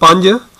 5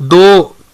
2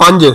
5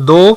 2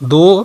2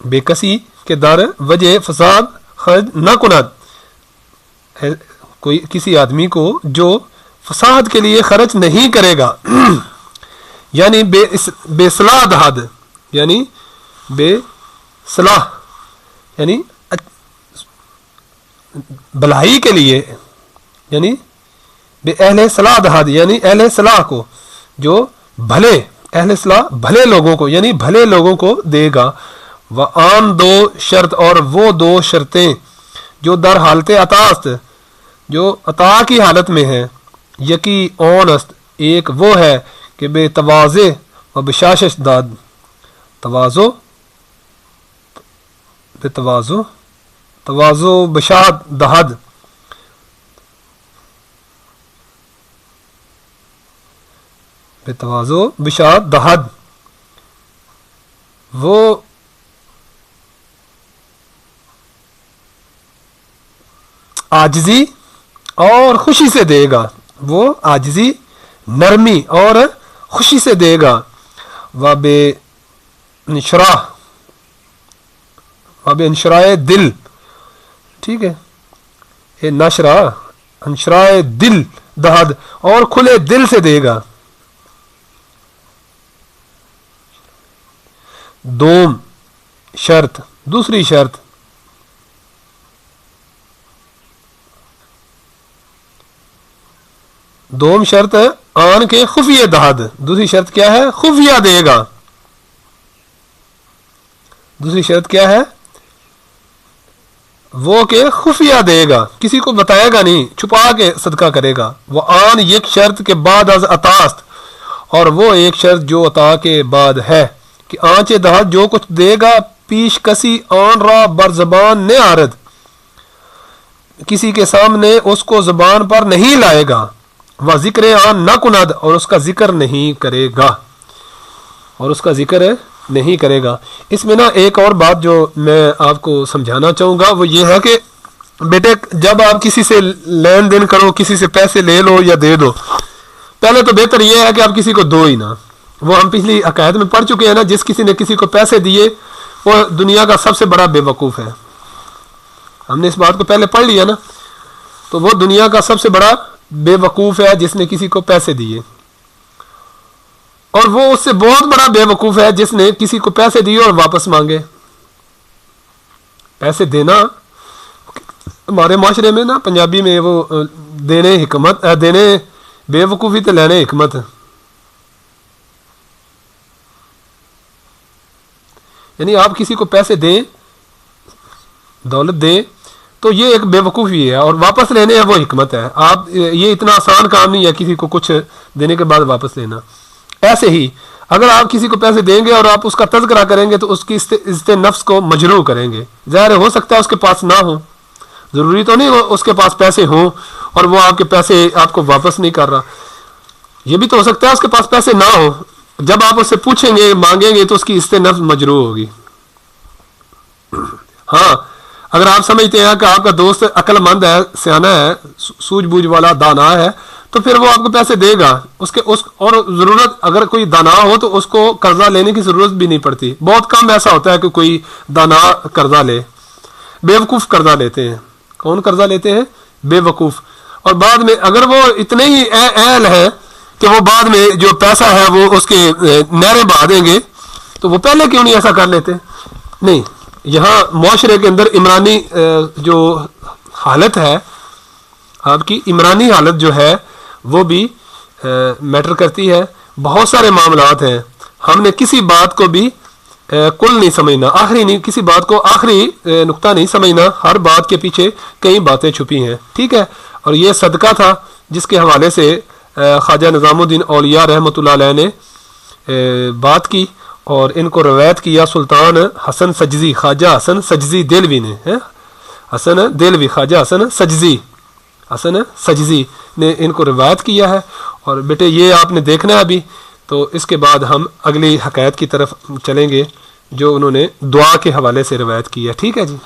بے کسی کے در وجہ فساد خرچ نہ کند، کوئی کسی آدمی کو جو فساد کے لیے خرچ نہیں کرے گا یعنی بے صلاح دہد، یعنی بے صلاح یعنی بھلائی کے لیے، یعنی بے اہل صلاح دہد یعنی اہل صلاح کو، جو بھلے اہل صلاح بھلے لوگوں کو یعنی بھلے لوگوں کو دے گا۔ وعام دو شرط، اور وہ دو شرطیں جو در حالت عطاست، جو عطا کی حالت میں ہیں، یکی اون است، ایک وہ ہے کہ بے تواضع و بشاشش داد، تواضع بے تواضع بشاد دہد، بے تواضع بشاد دہد، وہ عاجزی اور خوشی سے دے گا، وہ عاجزی نرمی اور خوشی سے دے گا۔ و بے انشراء دل، ٹھیک ہے، یہ نشرہ انشراء دل دہد، اور کھلے دل سے دے گا۔ دوم شرط، دوسری شرط، دوم شرط آن کے خفیہ دہد، دوسری شرط کیا ہے؟ خفیہ دے گا۔ دوسری شرط کیا ہے؟ وہ کہ خفیہ دے گا، کسی کو بتائے گا نہیں، چھپا کے صدقہ کرے گا۔ وہ آن یک شرط کے بعد از عطاست، اور وہ ایک شرط جو عطا کے بعد ہے، کہ آنچے دہد جو کچھ دے گا پیش کسی آن را بر زبان نے آرد، کسی کے سامنے اس کو زبان پر نہیں لائے گا۔ وہ ذکر آن نہ کند، اور اس کا ذکر نہیں کرے گا، اور اس کا ذکر نہیں کرے گا۔ اس میں نا ایک اور بات جو میں آپ کو سمجھانا چاہوں گا وہ یہ ہے کہ بیٹے جب آپ کسی سے لین دین کرو، کسی سے پیسے لے لو یا دے دو، پہلے تو بہتر یہ ہے کہ آپ کسی کو دو ہی نہ، وہ ہم پچھلی عقائد میں پڑھ چکے ہیں نا، جس کسی نے کسی کو پیسے دیے وہ دنیا کا سب سے بڑا بے وقوف ہے، ہم نے اس بات کو پہلے پڑھ لیا نا، تو وہ دنیا کا سب سے بڑا بے وقوف ہے جس نے کسی کو پیسے دیے، اور وہ اس سے بہت بڑا بے وقوف ہے جس نے کسی کو پیسے دیے اور واپس مانگے۔ پیسے دینا ہمارے معاشرے میں نا پنجابی میں وہ دینے حکمت، دینے بے وقوفی تے لینے حکمت، یعنی آپ کسی کو پیسے دیں، دولت دیں تو یہ ایک بے وقوفی ہے، اور واپس لینے ہے وہ حکمت ہے۔ آپ یہ اتنا آسان کام نہیں ہے کسی کو کچھ دینے کے بعد واپس لینا۔ ایسے ہی اگر آپ کسی کو پیسے دیں گے اور آپ اس کا تذکرہ کریں گے تو اس کی عزت نفس کو مجروح کریں گے۔ ظاہر ہو سکتا ہے اس کے پاس نہ ہو، ضروری تو نہیں اس کے پاس پیسے ہوں اور وہ آپ کے پیسے آپ کو واپس نہیں کر رہا، یہ بھی تو ہو سکتا ہے اس کے پاس پیسے نہ ہو، جب آپ اس سے پوچھیں گے مانگیں گے تو اس کی عزت نفس مجروح ہوگی۔ ہاں اگر آپ سمجھتے ہیں کہ آپ کا دوست عقل مند ہے، سیانا ہے، سوجھ بوجھ والا، دانا ہے، تو پھر وہ آپ کو پیسے دے گا، اور ضرورت اگر کوئی دانا ہو تو اس کو قرضہ لینے کی ضرورت بھی نہیں پڑتی۔ بہت کم ایسا ہوتا ہے کہ کوئی دانا قرضہ لے، بے وقوف قرضہ لیتے ہیں۔ کون قرضہ لیتے ہیں؟ بے وقوف، اور بعد میں اگر وہ اتنے ہی اہل ہے کہ وہ بعد میں جو پیسہ ہے وہ اس کے نہریں بہا دیں گے، تو وہ پہلے کیوں نہیں ایسا کر لیتے؟ نہیں، یہاں معاشرے کے اندر عمرانی جو حالت ہے، آپ کی عمرانی حالت جو ہے وہ بھی میٹر کرتی ہے۔ بہت سارے معاملات ہیں، ہم نے کسی بات کو بھی کل نہیں سمجھنا، آخری نہیں، کسی بات کو آخری نقطہ نہیں سمجھنا، ہر بات کے پیچھے کئی باتیں چھپی ہیں، ٹھیک ہے۔ اور یہ صدقہ تھا جس کے حوالے سے خواجہ نظام الدین اولیاء رحمۃ اللہ علیہ نے بات کی، اور ان کو روایت کیا سلطان حسن سجزی، خواجہ حسن سجزی دہلوی نے، حسن دہلوی، خواجہ حسن سجزی نے ان کو روایت کیا ہے۔ اور بیٹے یہ آپ نے دیکھنا ہے ابھی، تو اس کے بعد ہم اگلی حکایت کی طرف چلیں گے جو انہوں نے دعا کے حوالے سے روایت کی ہے، ٹھیک ہے جی۔